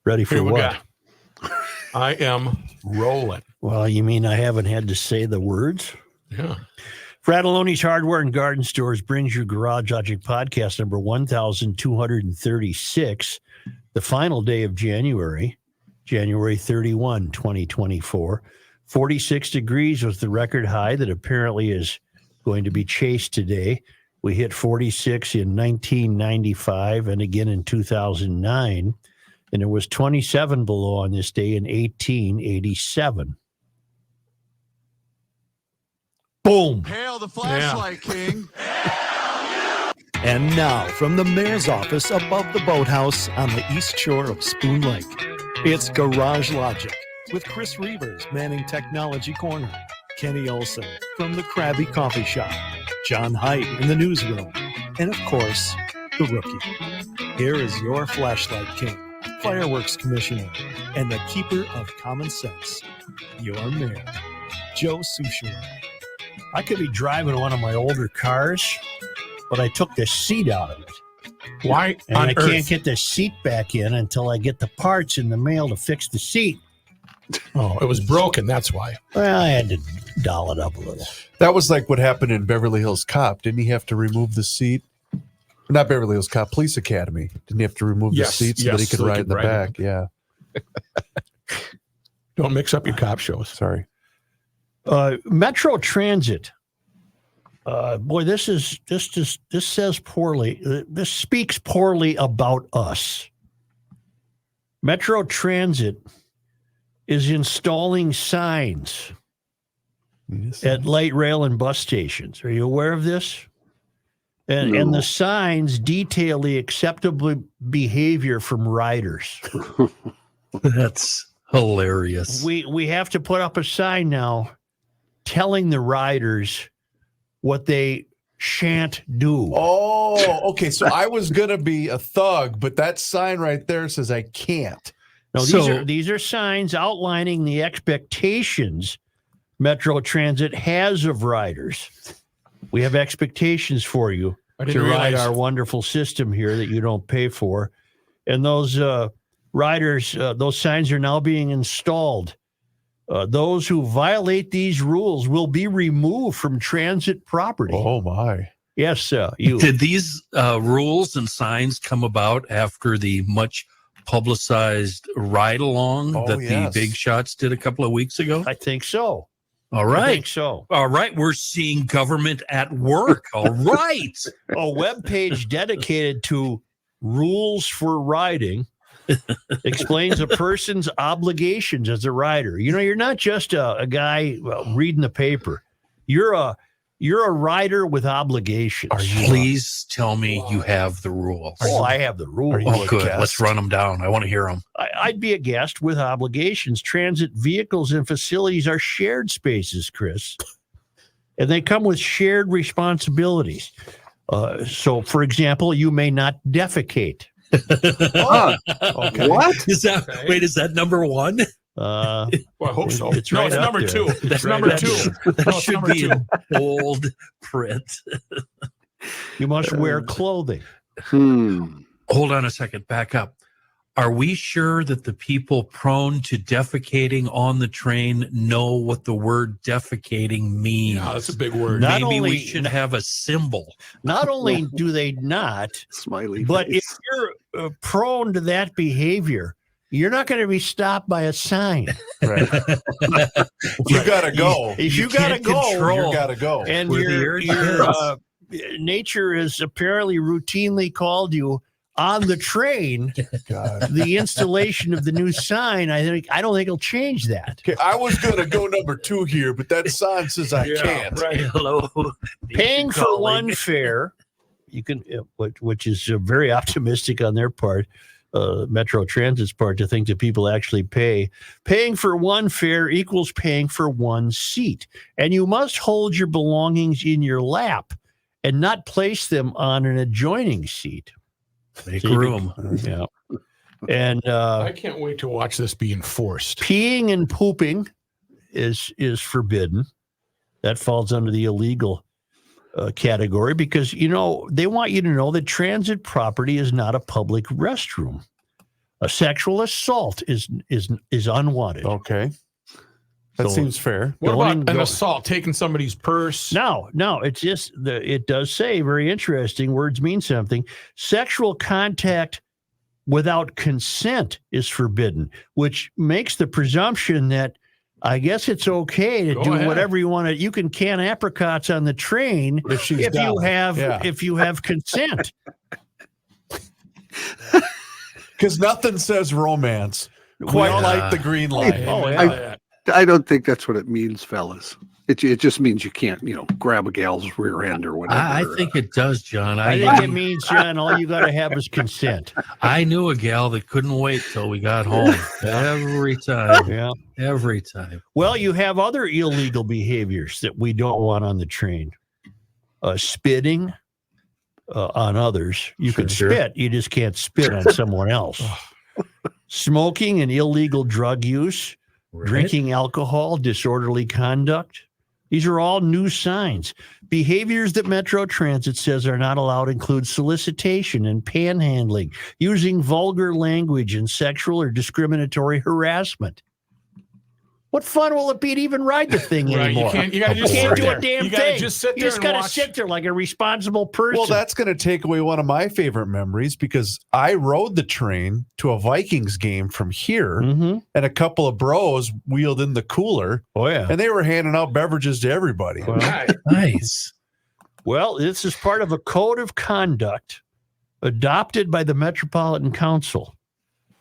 Ready for what? I am rolling. Well, you mean I haven't had to say the words? Yeah. Fratelloni's Hardware and Garden Stores brings you Garage Logic podcast number 1236, the final day of January 31, 2024. 46 degrees was the record high that apparently is going to be chased today. We hit 46 in 1995 and again in 2009, and it was 27 below on this day in 1887. Boom. Hail the flashlight king. And now, from the mayor's office above the boathouse on the east shore of Spoon Lake, it's Garage Logic with Chris Reavers manning Technology Corner, Kenny Olson from the Krabby Coffee Shop, John Haidt in the newsroom, and of course, the rookie. Here is your flashlight king, fireworks commissioner, and the keeper of common sense, your mayor, Joe Souchere. I could be driving one of my older cars, but I took the seat out of it. Why And on I earth? can't get the seat back in until I get the parts in the mail to fix the seat. Oh, it was broken. That's why. Well, I had to doll it up a little. That was like what happened in Beverly Hills Cop. Didn't he have to remove the seat? Not Beverly Hills Cop, Police Academy. Didn't he have to remove the seat so that he could ride in the back? Yeah. Don't mix up your cop shows. Sorry. Metro Transit. Boy, this says poorly. This speaks poorly about us. Metro Transit is installing signs at light rail and bus stations. Are you aware of this? And the signs detail the acceptable behavior from riders. That's hilarious. We have to put up a sign now telling the riders what they shan't do. Oh, okay. So I was going to be a thug, but that sign right there says I can't. No, these are signs outlining the expectations Metro Transit has of riders. We have expectations for you to ride our wonderful system here that you don't pay for. And those riders, those signs are now being installed. Those who violate these rules will be removed from transit property. Oh, my. Yes, Did these rules and signs come about after the much publicized ride-along that the big shots did a couple of weeks ago? I think so. All right. I think so. All right. We're seeing government at work. All right. A webpage dedicated to rules for riding explains a person's obligations as a rider. You know, you're not just a guy reading the paper. You're a rider with obligations. Please tell me you have the rules. I have the rules. Oh, good. Let's run them down. I want to hear them. I'd be a guest with obligations. Transit vehicles and facilities are shared spaces, Chris, and they come with shared responsibilities. So, for example, you may not defecate. Okay. What? Is that number one? Well, I hope so. It's right it's up number there. two. That's number right two. That should be in bold print. You must wear clothing. Hold on a second. Back up. Are we sure that the people prone to defecating on the train know what the word defecating means? Yeah, that's a big word. Maybe we should have a symbol. Not only do they not, Smiley but face. if you're prone to that behavior, you're not going to be stopped by a sign. Right. You got to go. If you got to go, You got to go. and Where the your urge nature has apparently routinely called you on the train. God. The installation of the new sign, I don't think it'll change that. Okay, I was going to go number two here, but that sign says I can't. Right. Hello. Paying for one fare, you can, which is very optimistic on their part, Metro Transit's part, to think that people actually pay. Paying for one fare equals paying for one seat, and you must hold your belongings in your lap and not place them on an adjoining seat. Make room. Yeah. And I can't wait to watch this be enforced. peeing and pooping is forbidden. That falls under the illegal category because, they want you to know that transit property is not a public restroom. A sexual assault is unwanted. Okay. That So- seems fair. What Going about and an go- assault, taking somebody's purse? No, it's just it does say, very interesting, words mean something. Sexual contact without consent is forbidden, which makes the presumption that I guess it's okay to Go do ahead. whatever you want to. You can can apricots on the train If she's if down. if you have consent. Because nothing says romance quite all- like the green line. Oh, Amen yeah. to that. I don't think that's what it means, fellas. It just means you can't, grab a gal's rear end or whatever. I think it does, John. I think it means, John, all you got to have is consent. I knew a gal that couldn't wait till we got home. Every time. Yeah. Every time. Well, you have other illegal behaviors that we don't want on the train. Spitting on others. You can Sure. spit, you just can't spit on someone else. Smoking and illegal drug use, Right? drinking alcohol, disorderly conduct. These are all new signs. Behaviors that Metro Transit says are not allowed include solicitation and panhandling, using vulgar language, and sexual or discriminatory harassment. What fun will it be to even ride the thing Right, anymore? you gotta just can't sit do a there. damn You gotta thing. just sit You there just and got to watch. sit there like a responsible person. Well, that's going to take away one of my favorite memories because I rode the train to a Vikings game from here, Mhm. and a couple of bros wheeled in the cooler, Oh, yeah. and they were handing out beverages to everybody. Right. Nice. Well, this is part of a code of conduct adopted by the Metropolitan Council,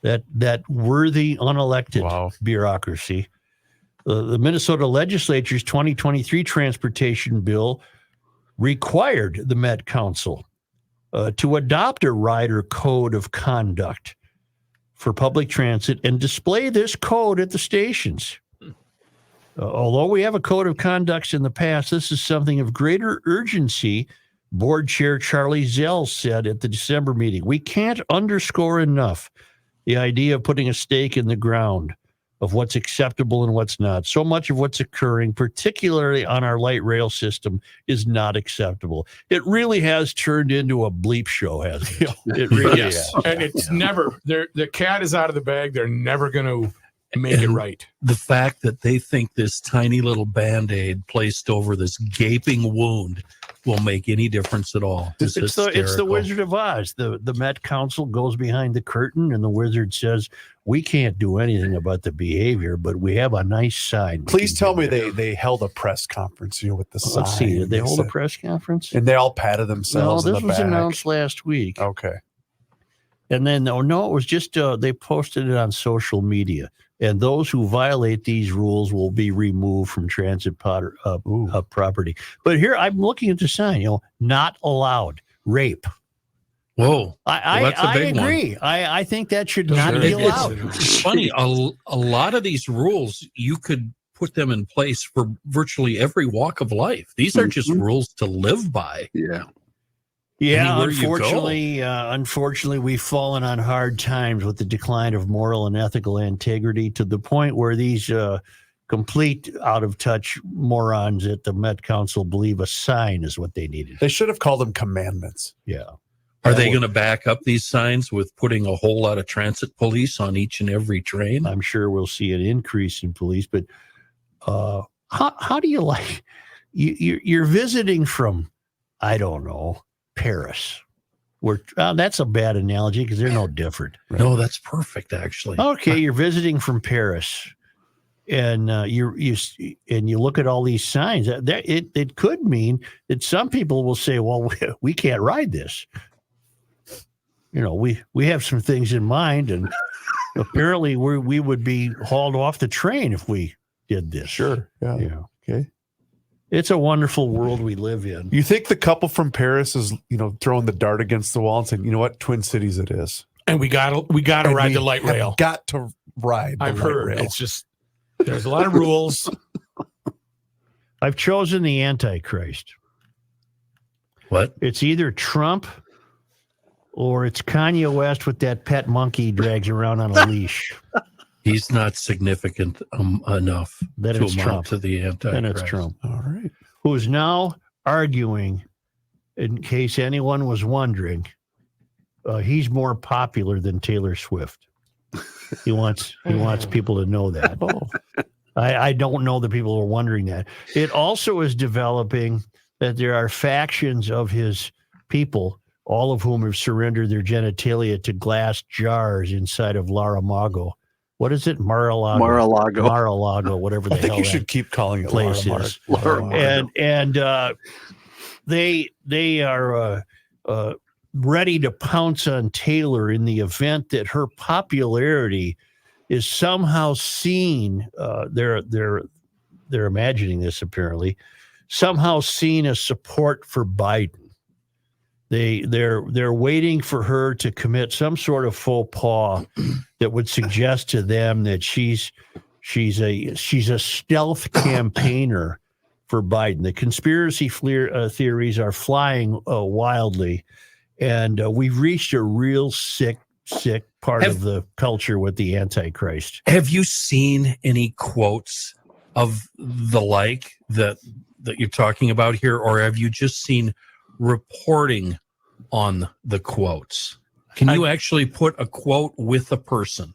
that worthy, unelected Wow. bureaucracy. The Minnesota legislature's 2023 transportation bill required the Met Council to adopt a rider code of conduct for public transit and display this code at the stations. Although we have a code of conducts in the past, this is something of greater urgency, Board Chair Charlie Zell said at the December meeting. We can't underscore enough the idea of putting a stake in the ground of what's acceptable and what's not. So much of what's occurring, particularly on our light rail system, is not acceptable. It really has turned into a bleep show, hasn't it? It really Yes. has. And it's never, the cat is out of the bag. They're never going to make it And right. The fact that they think this tiny little Band-Aid placed over this gaping wound will make any difference at all. It's the hysterical. Wizard of Oz. The Met Council goes behind the curtain, and the wizard says, "We can't do anything about the behavior, but we have a nice sign." Please tell me they held a press conference, with the sign. Let's see. Did they hold a said- press conference? And they all patted No, themselves this in the was back. announced last week. Okay. And then, no, it was just they posted it on social media. And those who violate these rules will be removed from transit property. But here, I'm looking at the sign, not allowed, rape. Whoa. I Well, that's a big one. agree. I think that should Those not are be big allowed. ones. It's funny. A lot of these rules, you could put them in place for virtually every walk of life. These are just rules to live by. Yeah. Yeah, Anywhere you go. unfortunately, we've fallen on hard times with the decline of moral and ethical integrity to the point where these complete out of touch morons at the Met Council believe a sign is what they needed. They should have called them commandments. Yeah. Are they going to back up these signs with putting a whole lot of transit police on each and every train? I'm sure we'll see an increase in police, but how do you like you're visiting from, I don't know, Paris? That's a bad analogy because they're no different. No, that's perfect, actually. Okay, you're visiting from Paris, and you look at all these signs. It could mean that some people will say, "Well, we can't ride this." We have some things in mind, and apparently we would be hauled off the train if we did this. Sure. Yeah. Yeah. Okay. It's a wonderful world we live in. You think the couple from Paris is, throwing the dart against the wall and saying, "You know what, Twin Cities it is. And we gotta And ride we the light have rail. Got to ride. The I've light heard rail." it's just there's a lot of rules. I've chosen the Antichrist. What? It's either Trump or it's Kanye West with that pet monkey he drags around on a leash. He's not significant enough Then to it's amount Trump. to the Antichrist. Then it's Trump, All right. who's now arguing, in case anyone was wondering, he's more popular than Taylor Swift. He wants people to know that. I don't know that people are wondering that. It also is developing that there are factions of his people, all of whom have surrendered their genitalia to glass jars inside of Mar-a-Lago. What is it? Mar-a-Lago. Mar-a-Lago, whatever the hell. I think you should keep calling it place is. And they are ready to pounce on Taylor in the event that her popularity is somehow seen. They're imagining this apparently, somehow seen as support for Biden. They're waiting for her to commit some sort of faux pas that would suggest to them that she's a stealth campaigner for Biden. The conspiracy theories are flying wildly, and we've reached a real sick part of the culture with the Antichrist. Have you seen any quotes of the like that you're talking about here, or have you just seen reporting on the quotes? Can you actually put a quote with a person?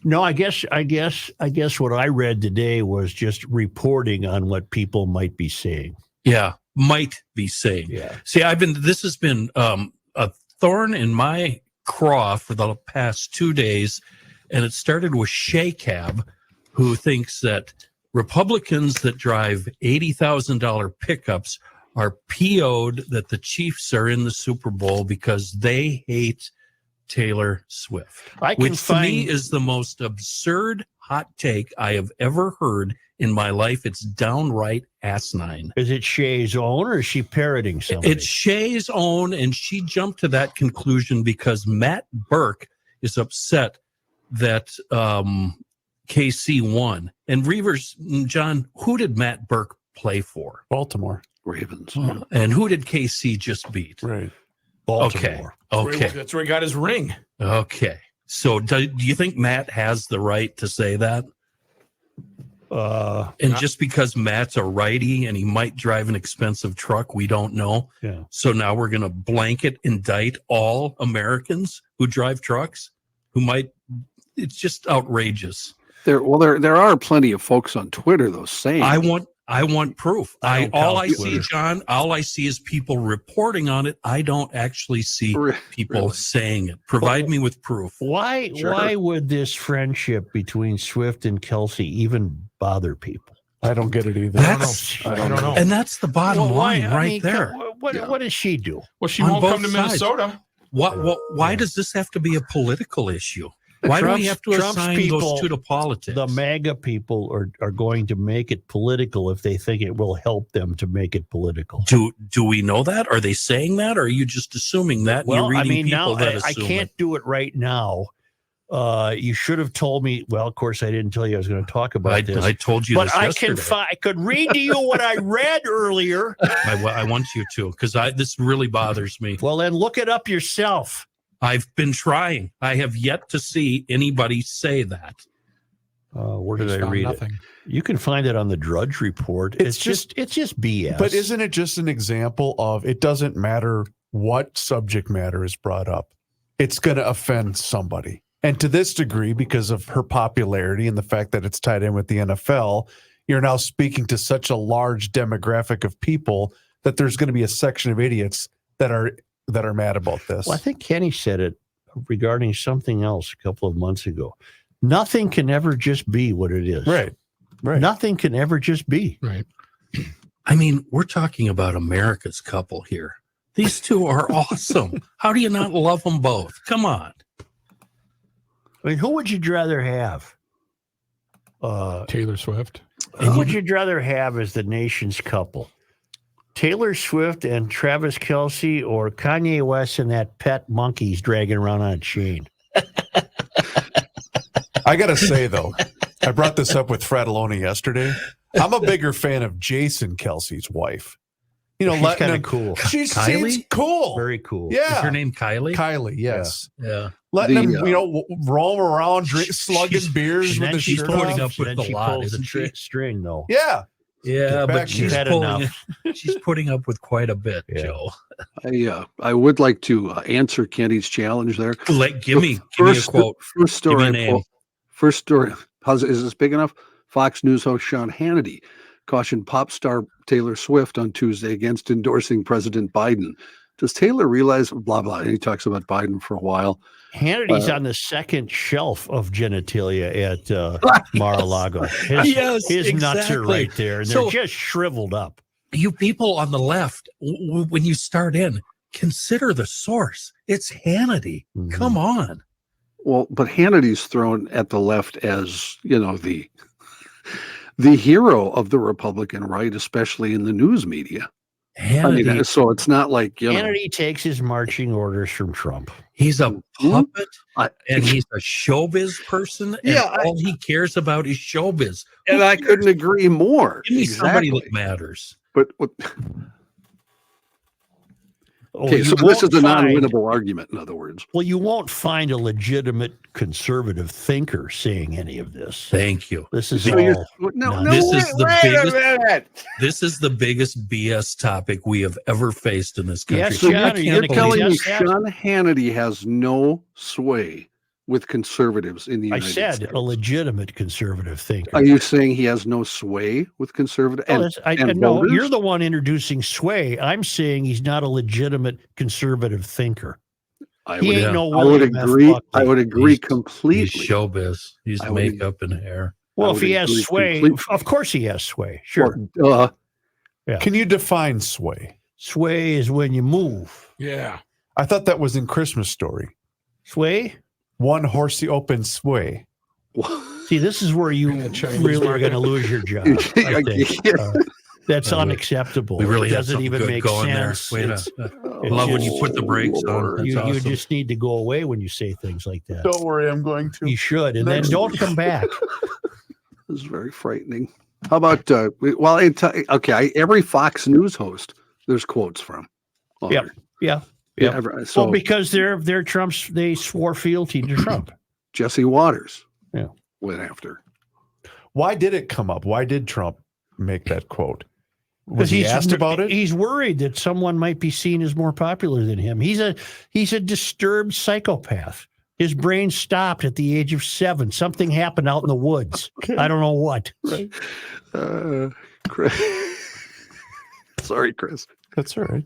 No, I guess what I read today was just reporting on what people might be saying. Yeah, might be saying. Yeah. See, this has been a thorn in my craw for the past 2 days, and it started with Shay Cab, who thinks that Republicans that drive $80,000 pickups are PO'd that the Chiefs are in the Super Bowl because they hate Taylor Swift, which to me is the most absurd hot take I have ever heard in my life. It's downright asinine. Is it Shay's own, or is she parroting somebody? It's Shay's own, and she jumped to that conclusion because Matt Burke is upset that KC won. And Reavers, John, who did Matt Burke play for? Baltimore Ravens. And who did KC just beat? Right. Baltimore. Okay. That's where he got his ring. Okay. So do you think Matt has the right to say that? And just because Matt's a righty and he might drive an expensive truck, we don't know. Yeah. So now we're going to blanket indict all Americans who drive trucks who might. It's just outrageous. There are plenty of folks on Twitter though saying I want proof. All I see, John, all I see is people reporting on it. I don't actually see people saying it. Provide me with proof. Why would this friendship between Swift and Kelce even bother people? I don't get it either. I don't know. And that's the bottom line there. What does she do? Well, she On won't both come to sides. Minnesota. Why does this have to be a political issue? Why do we have to assign those two to politics? The MAGA people are going to make it political if they think it will help them to make it political. Do we know that? Are they saying that? Or are you just assuming that? Well, you're reading now people that I assume can't do it right now. You should have told me. Well, of course, I didn't tell you I was going to talk about this. I told you but this I yesterday. I could read to you what I read earlier. I want you to, because this really bothers me. Well, then look it up yourself. I've been trying. I have yet to see anybody say that. Where did I read it? You can find it on the Drudge Report. It's just BS. But isn't it just an example of it doesn't matter what subject matter is brought up? It's going to offend somebody. And to this degree, because of her popularity and the fact that it's tied in with the NFL, you're now speaking to such a large demographic of people that there's going to be a section of idiots that are mad about this. Well, I think Kenny said it regarding something else a couple of months ago. Nothing can ever just be what it is. Right. Nothing can ever just be. Right. I mean, we're talking about America's couple here. These two are awesome. How do you not love them both? Come on. I mean, who would you rather have? Taylor Swift. Who would you rather have as the nation's couple? Taylor Swift and Travis Kelce, or Kanye West and that pet monkey he's dragging around on a chain? I got to say, though, I brought this up with Fratelloni yesterday. I'm a bigger fan of Jason Kelce's wife. You know, she's kind of cool. She Kylie? seems cool. Very cool. Yeah. Is her name Kylie? Kylie, yes. Yeah. Letting him, roam around, slugging beers And with then his she shirt putting off. up with then the she lot, pulls isn't the she? string, though. Yeah. Yeah, Get but back she's here. she's putting up with quite a bit, Yeah. Joe. I would like to answer Kenny's challenge there. Give me a quote. First Give me story. a name. First story. Is this big enough? Fox News host Sean Hannity cautioned pop star Taylor Swift on Tuesday against endorsing President Biden. Does Taylor realize blah blah? And he talks about Biden for a while. Hannity's on the second shelf of genitalia at Mar-a-Lago. His nuts are right there, and they're So- just shriveled up. You people on the left, when you start in, consider the source. It's Hannity. Mhm. Come on. Well, but Hannity's thrown at the left as, the hero of the Republican right, especially in the news media. Hannity, So it's not like, Hannity takes his marching orders from Trump. he's a puppet and I- he's a showbiz person. And Yeah, all he cares about is showbiz. and I couldn't agree more. Give me somebody Exactly. that matters. But Oh, okay, you so this is won't a find- non-winnable argument, in other words. Well, you won't find a legitimate conservative thinker saying any of this. Thank you. This is So you're- all. no, no, This wait, is the wait a biggest- minute. This is the biggest BS topic we have ever faced in this country. Yes, So John, I are you you're can't gonna telling me believe contest that? Sean Hannity has no sway with conservatives in the I United said States? a legitimate conservative thinker. Are you saying he has no sway with conservatives? No, no, voters? you're the one introducing sway. I'm saying he's not a legitimate conservative thinker. I He would, ain't no I would William F. agree. Buckley. I would agree He's completely. He's showbiz. He's I would- makeup and hair. Well, I if would he has agree sway, completely. of course he has sway. Sure. Well, Can you define sway? Sway is when you move. Yeah. I thought that was in Christmas Story. Sway? One horsey open sway. See, this is where you In the Chinese really are market. going to lose your job. I think. That's unacceptable. We really it have doesn't something even good make going sense. there. It's- I love when you put the brakes on. That's you awesome. just need to go away when you say things like that. Don't worry, I'm going to. You should, and then Next don't come back. This is very frightening. How about every Fox News host there's quotes from. on Yep. there. Yeah. So Well, because they're Trump's, they swore fealty to Trump. Jesse Waters Yeah. went after. Why did it come up? Why did Trump make that quote? Was Because he asked about it? He's worried that someone might be seen as more popular than him. He's a disturbed psychopath. His brain stopped at the age of 7. Something happened out in the woods. I don't know what. Chris. Sorry, Chris. That's all right.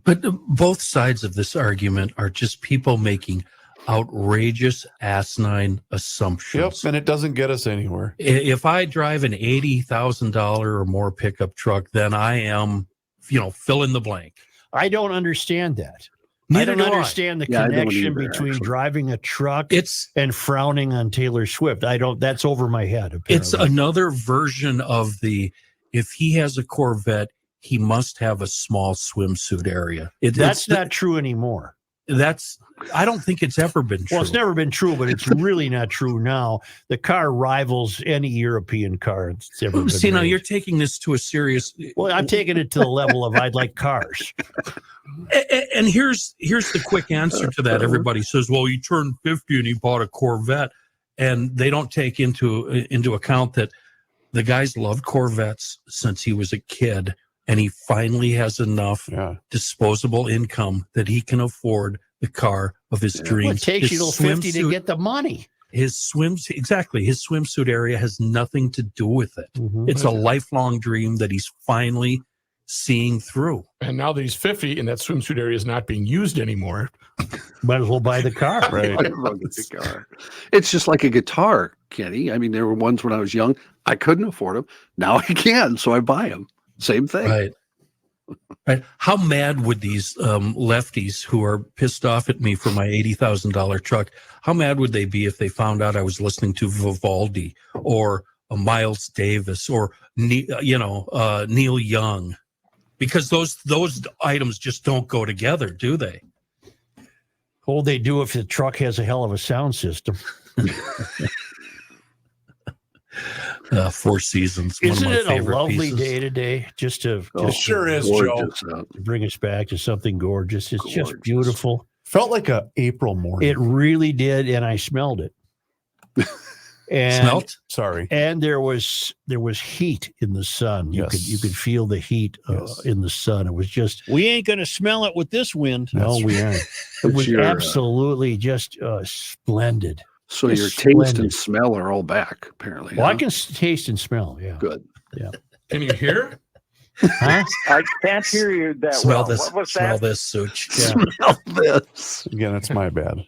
But both sides of this argument are just people making outrageous, asinine Yep, assumptions. and it doesn't get us anywhere. If I drive an $80,000 or more pickup truck, then I am, fill in the blank. I don't understand that. Neither I do don't I. understand the Yeah, I don't connection either, between actually. driving a truck It's and frowning on Taylor Swift. That's over my head. it's Apparently. another version of if he has a Corvette, he must have a small swimsuit area. That's not true anymore. I don't think it's ever been true. Well, it's never been true, but it's really not true now. The car rivals any European car that's ever been See, now made. you're taking this to a serious. Well, I'm taking it to the level of I'd like cars. And here's the quick answer to that. Everybody says, "Well, he turned 50 and he bought a Corvette," and they don't take into account that the guy's loved Corvettes since he was a kid, and he finally has enough Yeah. disposable income that he can afford the car of his Well, dreams. it takes you His till 50 to swimsuit- get the money. his swimsuit area has nothing to do with it. Mhm. It's a lifelong dream that he's finally seeing through. And now that he's 50 and that swimsuit area is not being used anymore, Might as well buy the car. Right. It's just like a guitar, Kenny. I mean, there were ones when I was young, I couldn't afford them. Now I can, so I buy them. Same thing. Right. How mad would these lefties who are pissed off at me for my $80,000 truck, how mad would they be if they found out I was listening to Vivaldi or Miles Davis or Neil Young? Because those items just don't go together, do they? Well, they do if the truck has a hell of a sound system. Four Seasons. Isn't one of it my a favorite lovely pieces. day today? Just to sure is, Joe. Gorgeous, to bring us back to something gorgeous. It's just Gorgeous. beautiful. Felt like a April morning. It really did, and I smelled it. And Smelt? Sorry. and there was heat in the sun. You Yes. could feel the heat Yes. in the sun. It was just We ain't going to smell it with this wind. no, we aren't. It It's was your, absolutely just splendid. So Just your taste splendid. and smell are all back, apparently. Well, I huh? can taste and smell. Yeah. Good. Can you hear? Huh? I can't hear you that Smell well. this. What was Smell that? this, Such. Yeah. Smell this. Again, it's my bad.